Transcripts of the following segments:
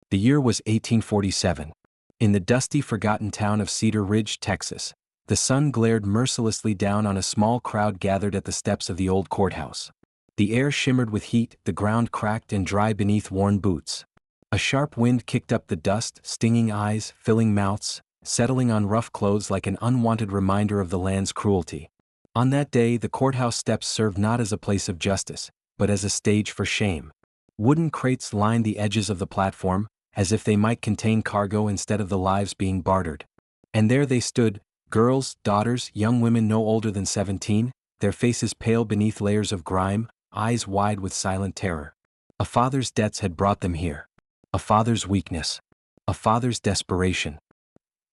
The year was 1847. In the dusty, forgotten town of Cedar Ridge, Texas, the sun glared mercilessly down on a small crowd gathered at the steps of the old courthouse. The air shimmered with heat, the ground cracked and dry beneath worn boots. A sharp wind kicked up the dust, stinging eyes, filling mouths, settling on rough clothes like an unwanted reminder of the land's cruelty. On that day, the courthouse steps served not as a place of justice, but as a stage for shame. Wooden crates lined the edges of the platform, as if they might contain cargo instead of the lives being bartered. And there they stood, girls, daughters, young women no older than 17, their faces pale beneath layers of grime, eyes wide with silent terror. A father's debts had brought them here. A father's weakness. A father's desperation.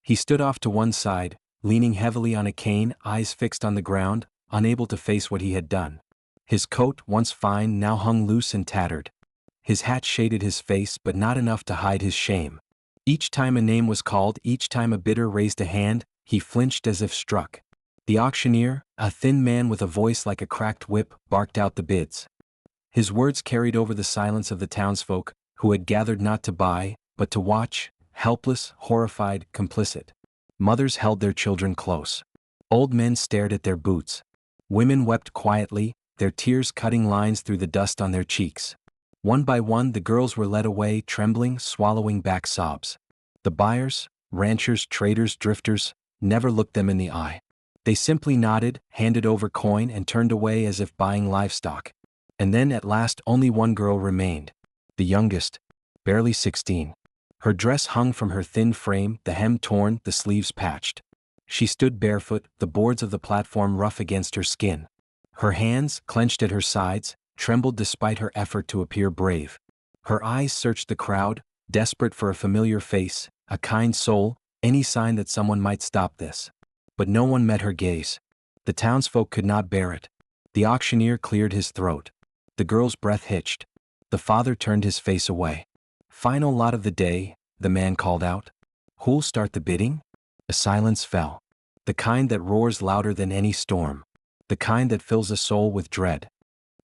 He stood off to one side, leaning heavily on a cane, eyes fixed on the ground, unable to face what he had done. His coat, once fine, now hung loose and tattered. His hat shaded his face, but not enough to hide his shame. Each time a name was called, each time a bidder raised a hand, he flinched as if struck. The auctioneer, a thin man with a voice like a cracked whip, barked out the bids. His words carried over the silence of the townsfolk, who had gathered not to buy, but to watch, helpless, horrified, complicit. Mothers held their children close. Old men stared at their boots. Women wept quietly, their tears cutting lines through the dust on their cheeks. One by one, the girls were led away, trembling, swallowing back sobs. The buyers, ranchers, traders, drifters, never looked them in the eye. They simply nodded, handed over coin, and turned away as if buying livestock. And then at last only one girl remained. The youngest, barely 16. Her dress hung from her thin frame, the hem torn, the sleeves patched. She stood barefoot, the boards of the platform rough against her skin. Her hands, clenched at her sides, trembled despite her effort to appear brave. Her eyes searched the crowd, desperate for a familiar face, a kind soul, any sign that someone might stop this. But no one met her gaze. The townsfolk could not bear it. The auctioneer cleared his throat. The girl's breath hitched. The father turned his face away. "Final lot of the day," the man called out. "Who'll start the bidding?" A silence fell. The kind that roars louder than any storm. The kind that fills a soul with dread.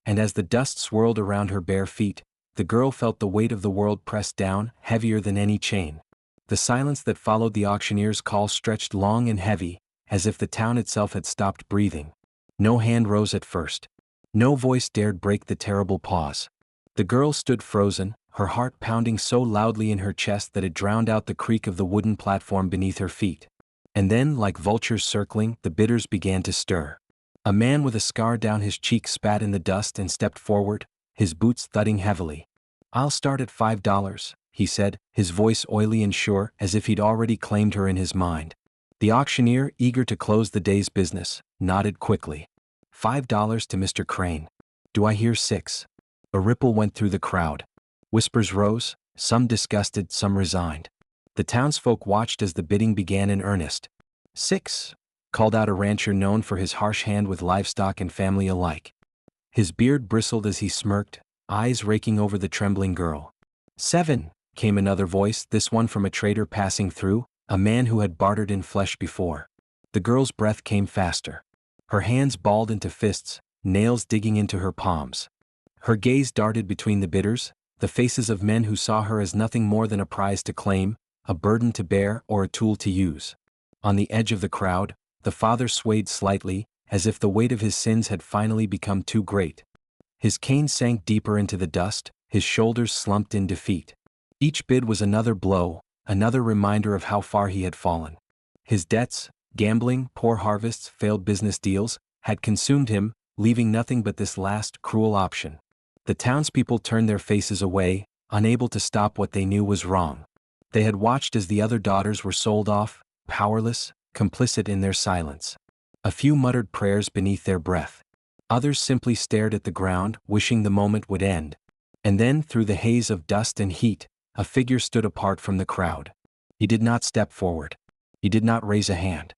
And as the dust swirled around her bare feet, the girl felt the weight of the world pressed down, heavier than any chain. The silence that followed the auctioneer's call stretched long and heavy, as if the town itself had stopped breathing. No hand rose at first. No voice dared break the terrible pause. The girl stood frozen, her heart pounding so loudly in her chest that it drowned out the creak of the wooden platform beneath her feet. And then, like vultures circling, the bidders began to stir. A man with a scar down his cheek spat in the dust and stepped forward, his boots thudding heavily. "I'll start at $5, he said, his voice oily and sure, as if he'd already claimed her in his mind. The auctioneer, eager to close the day's business, nodded quickly. $5 to Mr. Crane. Do I hear 6? A ripple went through the crowd. Whispers rose, some disgusted, some resigned. The townsfolk watched as the bidding began in earnest. 6, called out a rancher known for his harsh hand with livestock and family alike. His beard bristled as he smirked, eyes raking over the trembling girl. 7, came another voice, this one from a trader passing through, a man who had bartered in flesh before. The girl's breath came faster. Her hands balled into fists, nails digging into her palms. Her gaze darted between the bidders, the faces of men who saw her as nothing more than a prize to claim, a burden to bear, or a tool to use. On the edge of the crowd, the father swayed slightly, as if the weight of his sins had finally become too great. His cane sank deeper into the dust, his shoulders slumped in defeat. Each bid was another blow, another reminder of how far he had fallen. His debts, gambling, poor harvests, failed business deals, had consumed him, leaving nothing but this last, cruel option. The townspeople turned their faces away, unable to stop what they knew was wrong. They had watched as the other daughters were sold off, powerless, complicit in their silence. A few muttered prayers beneath their breath. Others simply stared at the ground, wishing the moment would end. And then, through the haze of dust and heat, a figure stood apart from the crowd. He did not step forward. He did not raise a hand.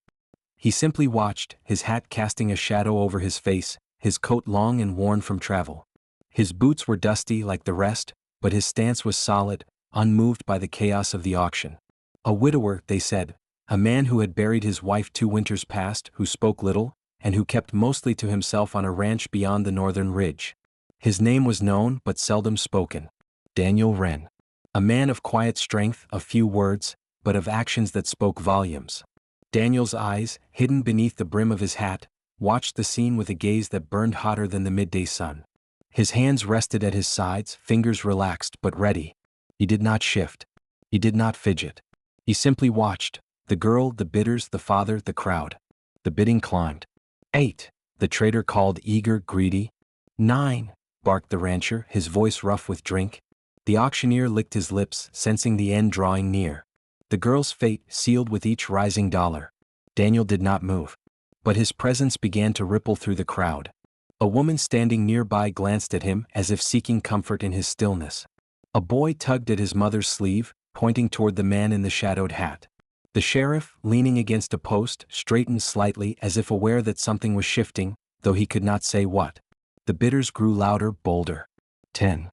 He simply watched, his hat casting a shadow over his face, his coat long and worn from travel. His boots were dusty like the rest, but his stance was solid, unmoved by the chaos of the auction. A widower, they said, a man who had buried his wife 2 winters past, who spoke little, and who kept mostly to himself on a ranch beyond the northern ridge. His name was known but seldom spoken. Daniel Wren. A man of quiet strength, of few words, but of actions that spoke volumes. Daniel's eyes, hidden beneath the brim of his hat, watched the scene with a gaze that burned hotter than the midday sun. His hands rested at his sides, fingers relaxed but ready. He did not shift. He did not fidget. He simply watched. The girl, the bidders, the father, the crowd. The bidding climbed. 8. The trader called, eager, greedy. 9. Barked the rancher, his voice rough with drink. The auctioneer licked his lips, sensing the end drawing near. The girl's fate sealed with each rising dollar. Daniel did not move. But his presence began to ripple through the crowd. A woman standing nearby glanced at him as if seeking comfort in his stillness. A boy tugged at his mother's sleeve, pointing toward the man in the shadowed hat. The sheriff, leaning against a post, straightened slightly as if aware that something was shifting, though he could not say what. The bidders grew louder, bolder. 10.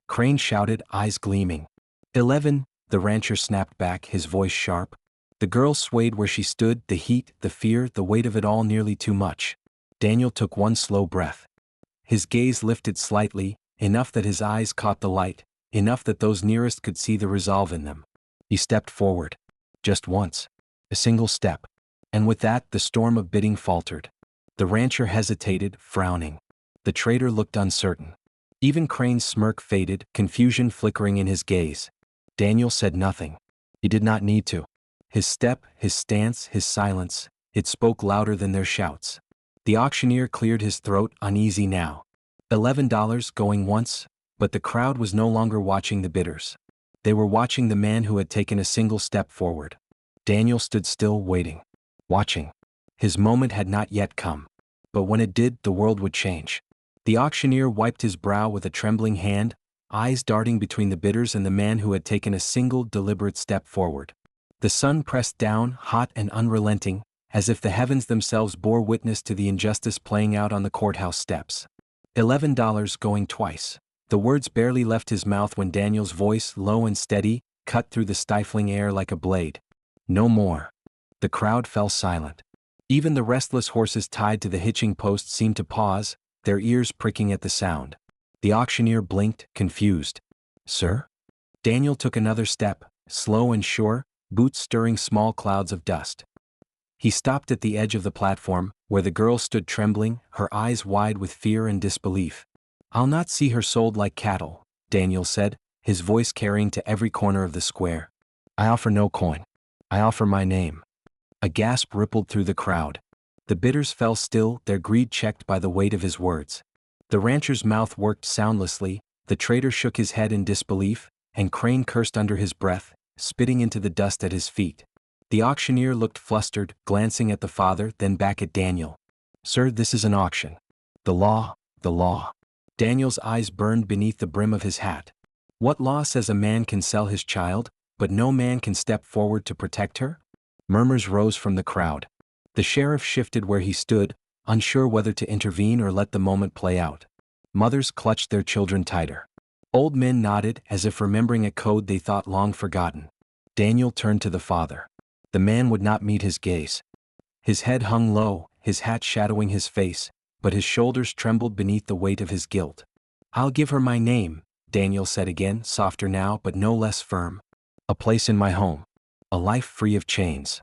Crane shouted, eyes gleaming. 11. The rancher snapped back, his voice sharp. The girl swayed where she stood, the heat, the fear, the weight of it all nearly too much. Daniel took one slow breath. His gaze lifted slightly, enough that his eyes caught the light, enough that those nearest could see the resolve in them. He stepped forward. Just once. A single step. And with that, the storm of bidding faltered. The rancher hesitated, frowning. The trader looked uncertain. Even Crane's smirk faded, confusion flickering in his gaze. Daniel said nothing. He did not need to. His step, his stance, his silence, it spoke louder than their shouts. The auctioneer cleared his throat, uneasy now. $11 going once, but the crowd was no longer watching the bidders. They were watching the man who had taken a single step forward. Daniel stood still, waiting. Watching. His moment had not yet come. But when it did, the world would change. The auctioneer wiped his brow with a trembling hand, eyes darting between the bidders and the man who had taken a single, deliberate step forward. The sun pressed down, hot and unrelenting, as if the heavens themselves bore witness to the injustice playing out on the courthouse steps. $11 going twice. The words barely left his mouth when Daniel's voice, low and steady, cut through the stifling air like a blade. No more. The crowd fell silent. Even the restless horses tied to the hitching post seemed to pause, their ears pricking at the sound. The auctioneer blinked, confused. Sir? Daniel took another step, slow and sure, boots stirring small clouds of dust. He stopped at the edge of the platform, where the girl stood trembling, her eyes wide with fear and disbelief. I'll not see her sold like cattle, Daniel said, his voice carrying to every corner of the square. I offer no coin. I offer my name. A gasp rippled through the crowd. The bidders fell still, their greed checked by the weight of his words. The rancher's mouth worked soundlessly, the trader shook his head in disbelief, and Crane cursed under his breath, spitting into the dust at his feet. The auctioneer looked flustered, glancing at the father, then back at Daniel. Sir, this is an auction. The law, the law. Daniel's eyes burned beneath the brim of his hat. What law says a man can sell his child, but no man can step forward to protect her? Murmurs rose from the crowd. The sheriff shifted where he stood, unsure whether to intervene or let the moment play out. Mothers clutched their children tighter. Old men nodded, as if remembering a code they thought long forgotten. Daniel turned to the father. The man would not meet his gaze. His head hung low, his hat shadowing his face, but his shoulders trembled beneath the weight of his guilt. I'll give her my name, Daniel said again, softer now but no less firm. A place in my home. A life free of chains.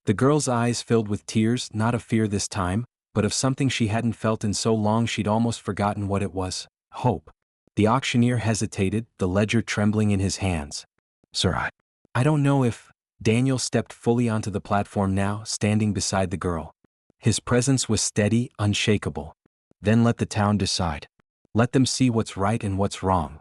The girl's eyes filled with tears, not of fear this time, but of something she hadn't felt in so long she'd almost forgotten what it was. Hope. The auctioneer hesitated, the ledger trembling in his hands. Sir, I don't know if... Daniel stepped fully onto the platform now, standing beside the girl. His presence was steady, unshakable. Then let the town decide. Let them see what's right and what's wrong.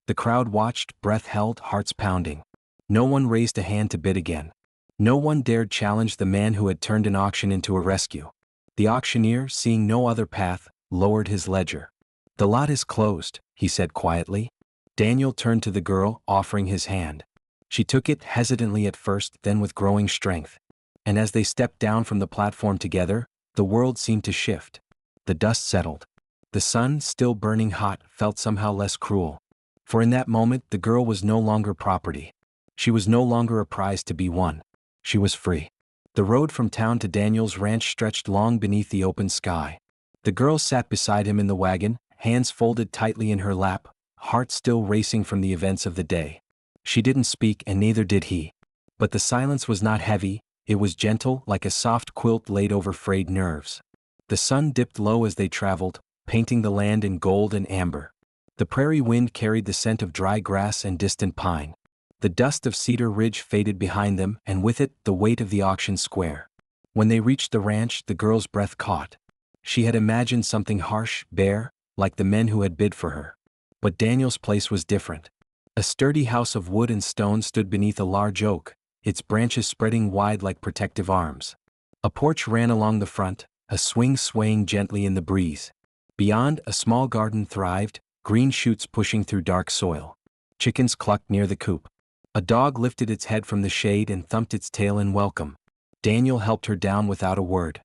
The crowd watched, breath held, hearts pounding. No one raised a hand to bid again. No one dared challenge the man who had turned an auction into a rescue. The auctioneer, seeing no other path, lowered his ledger. The lot is closed, he said quietly. Daniel turned to the girl, offering his hand. She took it, hesitantly at first, then with growing strength. And as they stepped down from the platform together, the world seemed to shift. The dust settled. The sun, still burning hot, felt somehow less cruel. For in that moment the girl was no longer property. She was no longer a prize to be won. She was free. The road from town to Daniel's ranch stretched long beneath the open sky. The girl sat beside him in the wagon, hands folded tightly in her lap, heart still racing from the events of the day. She didn't speak and neither did he. But the silence was not heavy, it was gentle like a soft quilt laid over frayed nerves. The sun dipped low as they traveled, painting the land in gold and amber. The prairie wind carried the scent of dry grass and distant pine. The dust of Cedar Ridge faded behind them and with it the weight of the auction square. When they reached the ranch, the girl's breath caught. She had imagined something harsh, bare, like the men who had bid for her. But Daniel's place was different. A sturdy house of wood and stone stood beneath a large oak, its branches spreading wide like protective arms. A porch ran along the front, a swing swaying gently in the breeze. Beyond, a small garden thrived, green shoots pushing through dark soil. Chickens clucked near the coop. A dog lifted its head from the shade and thumped its tail in welcome. Daniel helped her down without a word.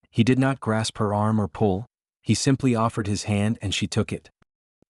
He did not grasp her arm or pull, he simply offered his hand and she took it.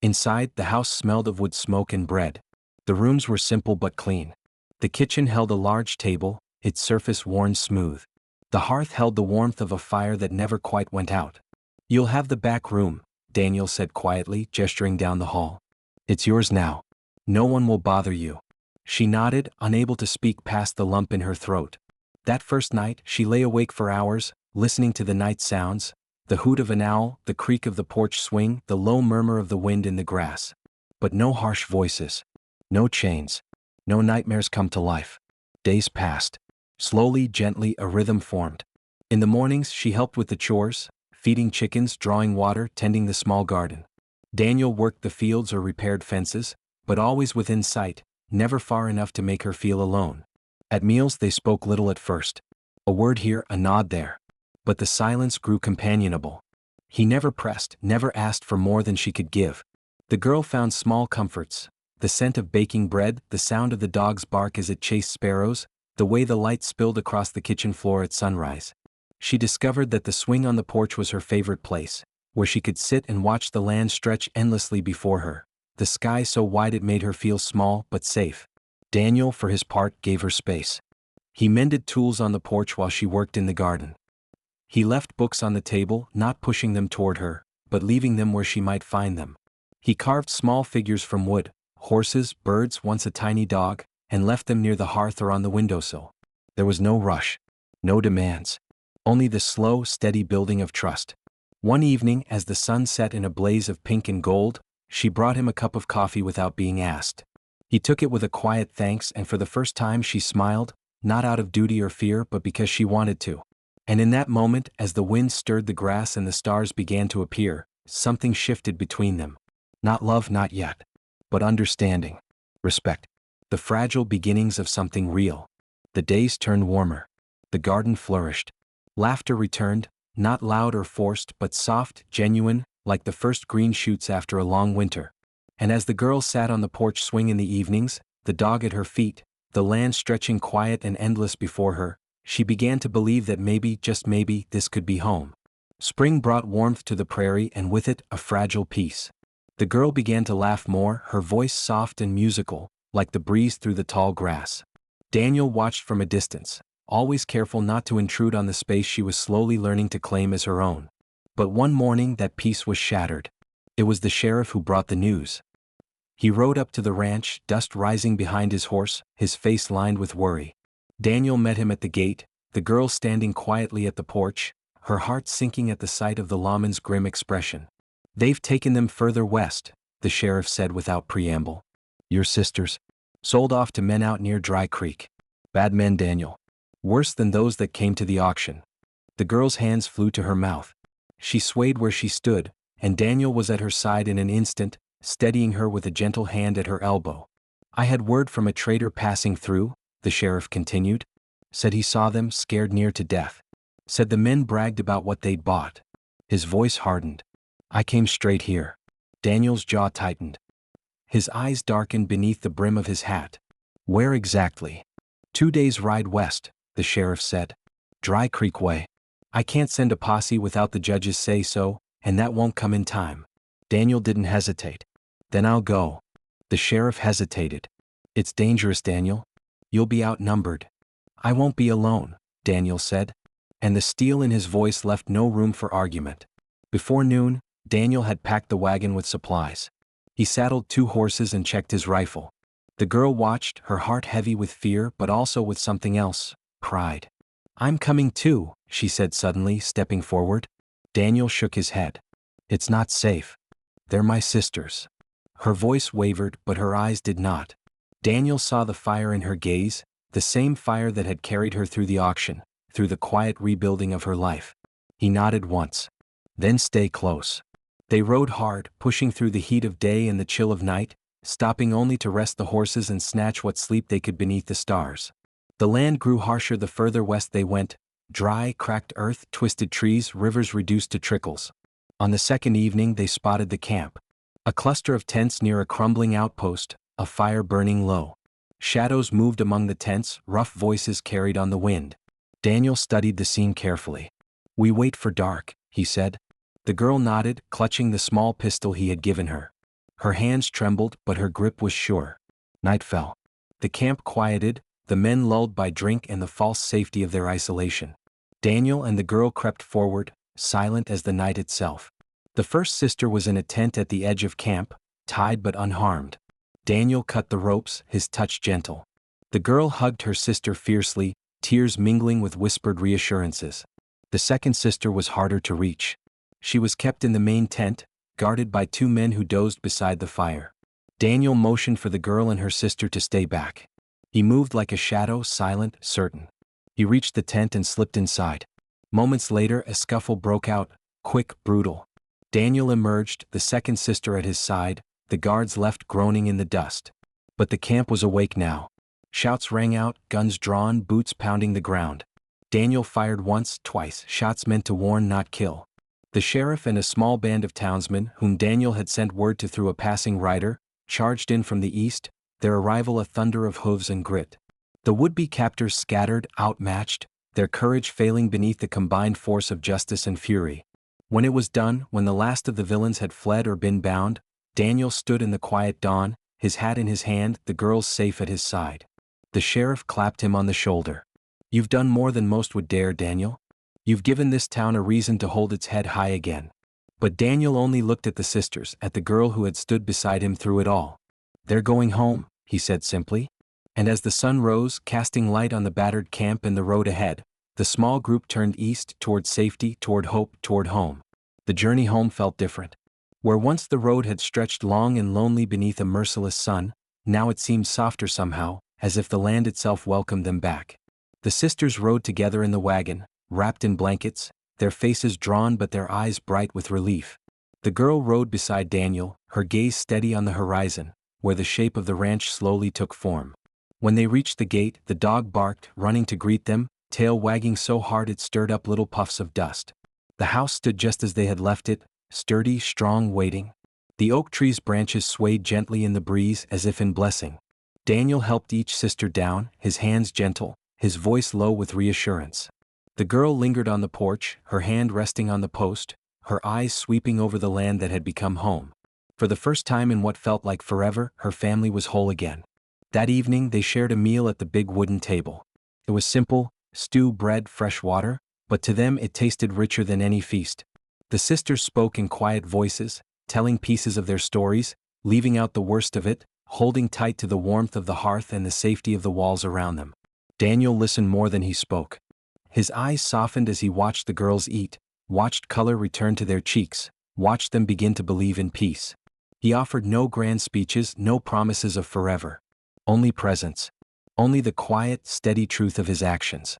Inside, the house smelled of wood smoke and bread. The rooms were simple but clean. The kitchen held a large table, its surface worn smooth. The hearth held the warmth of a fire that never quite went out. "You'll have the back room," Daniel said quietly, gesturing down the hall. "It's yours now. No one will bother you." She nodded, unable to speak past the lump in her throat. That first night, she lay awake for hours, listening to the night sounds, the hoot of an owl, the creak of the porch swing, the low murmur of the wind in the grass. But no harsh voices. No chains. No nightmares come to life. Days passed. Slowly, gently, a rhythm formed. In the mornings, she helped with the chores, feeding chickens, drawing water, tending the small garden. Daniel worked the fields or repaired fences, but always within sight, never far enough to make her feel alone. At meals they spoke little at first. A word here, a nod there. But the silence grew companionable. He never pressed, never asked for more than she could give. The girl found small comforts. The scent of baking bread, the sound of the dog's bark as it chased sparrows, the way the light spilled across the kitchen floor at sunrise. She discovered that the swing on the porch was her favorite place, where she could sit and watch the land stretch endlessly before her, the sky so wide it made her feel small but safe. Daniel, for his part, gave her space. He mended tools on the porch while she worked in the garden. He left books on the table, not pushing them toward her, but leaving them where she might find them. He carved small figures from wood, horses, birds, once a tiny dog, and left them near the hearth or on the windowsill. There was no rush, no demands, only the slow, steady building of trust. One evening, as the sun set in a blaze of pink and gold, she brought him a cup of coffee without being asked. He took it with a quiet thanks, and for the first time she smiled, not out of duty or fear but because she wanted to. And in that moment, as the wind stirred the grass and the stars began to appear, something shifted between them. Not love, not yet. But understanding. Respect. The fragile beginnings of something real. The days turned warmer. The garden flourished. Laughter returned, not loud or forced but soft, genuine, like the first green shoots after a long winter. And as the girl sat on the porch swing in the evenings, the dog at her feet, the land stretching quiet and endless before her, she began to believe that maybe, just maybe, this could be home. Spring brought warmth to the prairie and with it, a fragile peace. The girl began to laugh more, her voice soft and musical, like the breeze through the tall grass. Daniel watched from a distance, always careful not to intrude on the space she was slowly learning to claim as her own. But one morning that peace was shattered. It was the sheriff who brought the news. He rode up to the ranch, dust rising behind his horse, his face lined with worry. Daniel met him at the gate, the girl standing quietly at the porch, her heart sinking at the sight of the lawman's grim expression. "They've taken them further west," the sheriff said without preamble. "Your sisters? Sold off to men out near Dry Creek. Bad men, Daniel. Worse than those that came to the auction." The girl's hands flew to her mouth. She swayed where she stood, and Daniel was at her side in an instant, steadying her with a gentle hand at her elbow. "I had word from a trader passing through," the sheriff continued. "Said he saw them, scared near to death. Said the men bragged about what they'd bought." His voice hardened. "I came straight here." Daniel's jaw tightened. His eyes darkened beneath the brim of his hat. "Where exactly?" 2 days' ride west," the sheriff said. "Dry Creek way. I can't send a posse without the judge's say-so, and that won't come in time." Daniel didn't hesitate. "Then I'll go." The sheriff hesitated. "It's dangerous, Daniel. You'll be outnumbered." "I won't be alone," Daniel said. And the steel in his voice left no room for argument. Before noon, Daniel had packed the wagon with supplies. He saddled 2 horses and checked his rifle. The girl watched, her heart heavy with fear but also with something else, pride. "I'm coming too," she said suddenly, stepping forward. Daniel shook his head. "It's not safe. They're my sisters." Her voice wavered, but her eyes did not. Daniel saw the fire in her gaze, the same fire that had carried her through the auction, through the quiet rebuilding of her life. He nodded once. "Then stay close." They rode hard, pushing through the heat of day and the chill of night, stopping only to rest the horses and snatch what sleep they could beneath the stars. The land grew harsher the further west they went, dry, cracked earth, twisted trees, rivers reduced to trickles. On the second evening they spotted the camp. A cluster of tents near a crumbling outpost, a fire burning low. Shadows moved among the tents, rough voices carried on the wind. Daniel studied the scene carefully. "We wait for dark," he said. The girl nodded, clutching the small pistol he had given her. Her hands trembled, but her grip was sure. Night fell. The camp quieted, the men lulled by drink and the false safety of their isolation. Daniel and the girl crept forward, silent as the night itself. The first sister was in a tent at the edge of camp, tied but unharmed. Daniel cut the ropes, his touch gentle. The girl hugged her sister fiercely, tears mingling with whispered reassurances. The second sister was harder to reach. She was kept in the main tent, guarded by two men who dozed beside the fire. Daniel motioned for the girl and her sister to stay back. He moved like a shadow, silent, certain. He reached the tent and slipped inside. Moments later, a scuffle broke out, quick, brutal. Daniel emerged, the second sister at his side, the guards left groaning in the dust. But the camp was awake now. Shouts rang out, guns drawn, boots pounding the ground. Daniel fired once, twice, shots meant to warn, not kill. The sheriff and a small band of townsmen, whom Daniel had sent word to through a passing rider, charged in from the east, their arrival a thunder of hooves and grit. The would-be captors scattered, outmatched, their courage failing beneath the combined force of justice and fury. When it was done, when the last of the villains had fled or been bound, Daniel stood in the quiet dawn, his hat in his hand, the girls safe at his side. The sheriff clapped him on the shoulder. "You've done more than most would dare, Daniel. You've given this town a reason to hold its head high again." But Daniel only looked at the sisters, at the girl who had stood beside him through it all. "They're going home," he said simply. And as the sun rose, casting light on the battered camp and the road ahead, the small group turned east, toward safety, toward hope, toward home. The journey home felt different. Where once the road had stretched long and lonely beneath a merciless sun, now it seemed softer somehow, as if the land itself welcomed them back. The sisters rode together in the wagon, wrapped in blankets, their faces drawn but their eyes bright with relief. The girl rode beside Daniel, her gaze steady on the horizon, where the shape of the ranch slowly took form. When they reached the gate, the dog barked, running to greet them, tail wagging so hard it stirred up little puffs of dust. The house stood just as they had left it, sturdy, strong, waiting. The oak tree's branches swayed gently in the breeze as if in blessing. Daniel helped each sister down, his hands gentle, his voice low with reassurance. The girl lingered on the porch, her hand resting on the post, her eyes sweeping over the land that had become home. For the first time in what felt like forever, her family was whole again. That evening they shared a meal at the big wooden table. It was simple, stew, bread, fresh water, but to them it tasted richer than any feast. The sisters spoke in quiet voices, telling pieces of their stories, leaving out the worst of it, holding tight to the warmth of the hearth and the safety of the walls around them. Daniel listened more than he spoke. His eyes softened as he watched the girls eat, watched color return to their cheeks, watched them begin to believe in peace. He offered no grand speeches, no promises of forever. Only presence. Only the quiet, steady truth of his actions.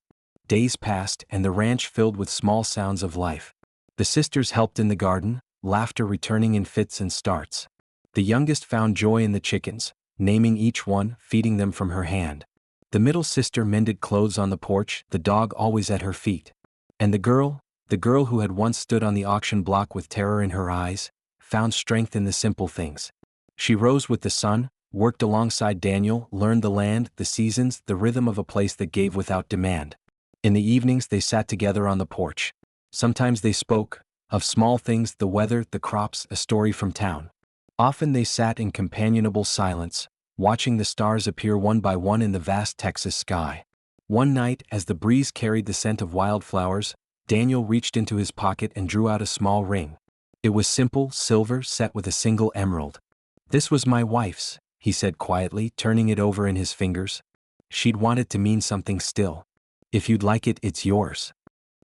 Days passed, and the ranch filled with small sounds of life. The sisters helped in the garden, laughter returning in fits and starts. The youngest found joy in the chickens, naming each one, feeding them from her hand. The middle sister mended clothes on the porch, the dog always at her feet. And the girl who had once stood on the auction block with terror in her eyes, found strength in the simple things. She rose with the sun, worked alongside Daniel, learned the land, the seasons, the rhythm of a place that gave without demand. In the evenings they sat together on the porch. Sometimes they spoke, of small things, the weather, the crops, a story from town. Often they sat in companionable silence, watching the stars appear one by one in the vast Texas sky. One night, as the breeze carried the scent of wildflowers, Daniel reached into his pocket and drew out a small ring. It was simple, silver, set with a single emerald. "This was my wife's," he said quietly, turning it over in his fingers. She'd want it to mean something still. If you'd like it, it's yours.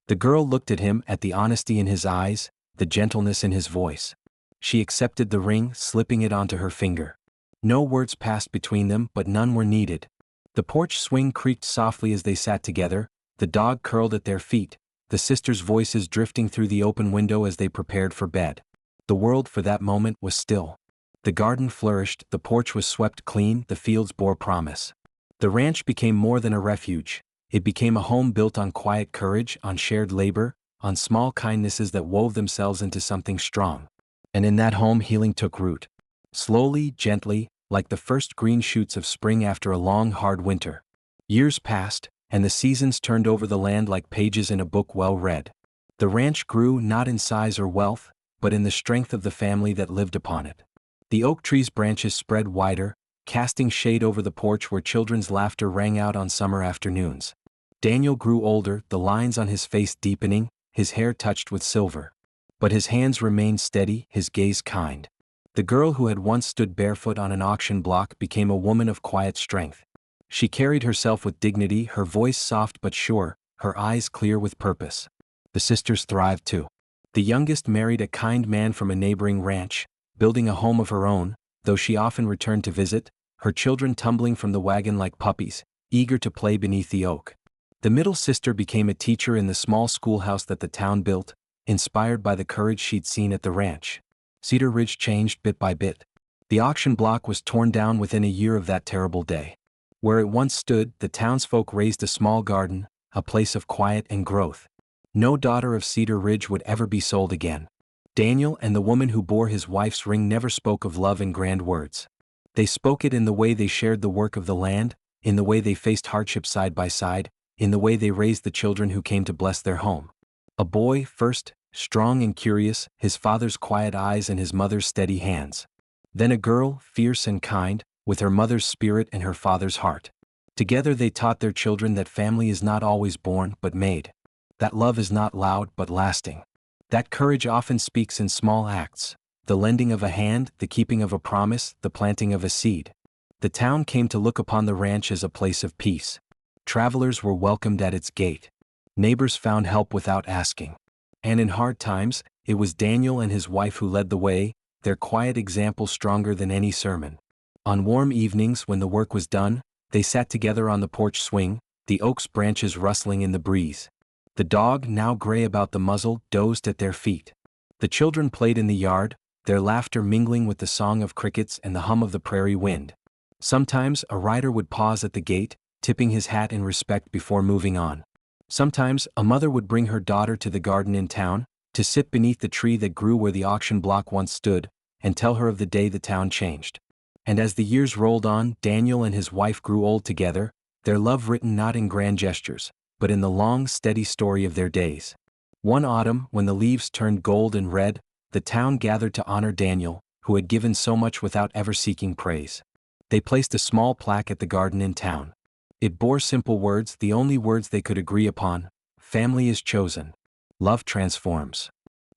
The girl looked at him, at the honesty in his eyes, the gentleness in his voice. She accepted the ring, slipping it onto her finger. No words passed between them, but none were needed. The porch swing creaked softly as they sat together, the dog curled at their feet, the sisters' voices drifting through the open window as they prepared for bed. The world for that moment was still. The garden flourished, the porch was swept clean, the fields bore promise. The ranch became more than a refuge. It became a home built on quiet courage, on shared labor, on small kindnesses that wove themselves into something strong. And in that home healing took root. Slowly, gently, like the first green shoots of spring after a long, hard winter. Years passed, and the seasons turned over the land like pages in a book well read. The ranch grew not in size or wealth, but in the strength of the family that lived upon it. The oak tree's branches spread wider, casting shade over the porch where children's laughter rang out on summer afternoons. Daniel grew older, the lines on his face deepening, his hair touched with silver. But his hands remained steady, his gaze kind. The girl who had once stood barefoot on an auction block became a woman of quiet strength. She carried herself with dignity, her voice soft but sure, her eyes clear with purpose. The sisters thrived too. The youngest married a kind man from a neighboring ranch, building a home of her own, though she often returned to visit, her children tumbling from the wagon like puppies, eager to play beneath the oak. The middle sister became a teacher in the small schoolhouse that the town built, inspired by the courage she'd seen at the ranch. Cedar Ridge changed bit by bit. The auction block was torn down within a year of that terrible day. Where it once stood, the townsfolk raised a small garden, a place of quiet and growth. No daughter of Cedar Ridge would ever be sold again. Daniel and the woman who bore his wife's ring never spoke of love in grand words. They spoke it in the way they shared the work of the land, in the way they faced hardship side by side, in the way they raised the children who came to bless their home. A boy, first, strong and curious, his father's quiet eyes and his mother's steady hands. Then a girl, fierce and kind, with her mother's spirit and her father's heart. Together they taught their children that family is not always born but made. That love is not loud but lasting. That courage often speaks in small acts, the lending of a hand, the keeping of a promise, the planting of a seed. The town came to look upon the ranch as a place of peace. Travelers were welcomed at its gate. Neighbors found help without asking. And in hard times, it was Daniel and his wife who led the way, their quiet example stronger than any sermon. On warm evenings when the work was done, they sat together on the porch swing, the oak's branches rustling in the breeze. The dog, now gray about the muzzle, dozed at their feet. The children played in the yard, their laughter mingling with the song of crickets and the hum of the prairie wind. Sometimes a rider would pause at the gate, tipping his hat in respect before moving on. Sometimes a mother would bring her daughter to the garden in town, to sit beneath the tree that grew where the auction block once stood, and tell her of the day the town changed. And as the years rolled on, Daniel and his wife grew old together, their love written not in grand gestures, but in the long, steady story of their days. One autumn, when the leaves turned gold and red, the town gathered to honor Daniel, who had given so much without ever seeking praise. They placed a small plaque at the garden in town. It bore simple words, the only words they could agree upon: family is chosen. Love transforms.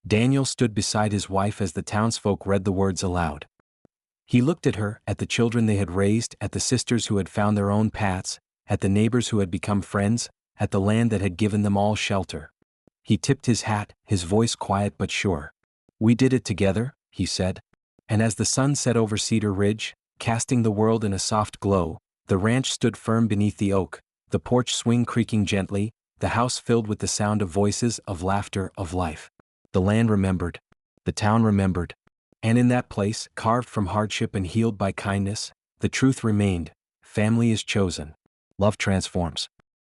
Daniel stood beside his wife as the townsfolk read the words aloud. He looked at her, at the children they had raised, at the sisters who had found their own paths, at the neighbors who had become friends, at the land that had given them all shelter. He tipped his hat, his voice quiet but sure. "We did it together," he said. And as the sun set over Cedar Ridge, casting the world in a soft glow, the ranch stood firm beneath the oak, the porch swing creaking gently, the house filled with the sound of voices, of laughter, of life. The land remembered. The town remembered. And in that place, carved from hardship and healed by kindness, the truth remained: family is chosen. Love transforms.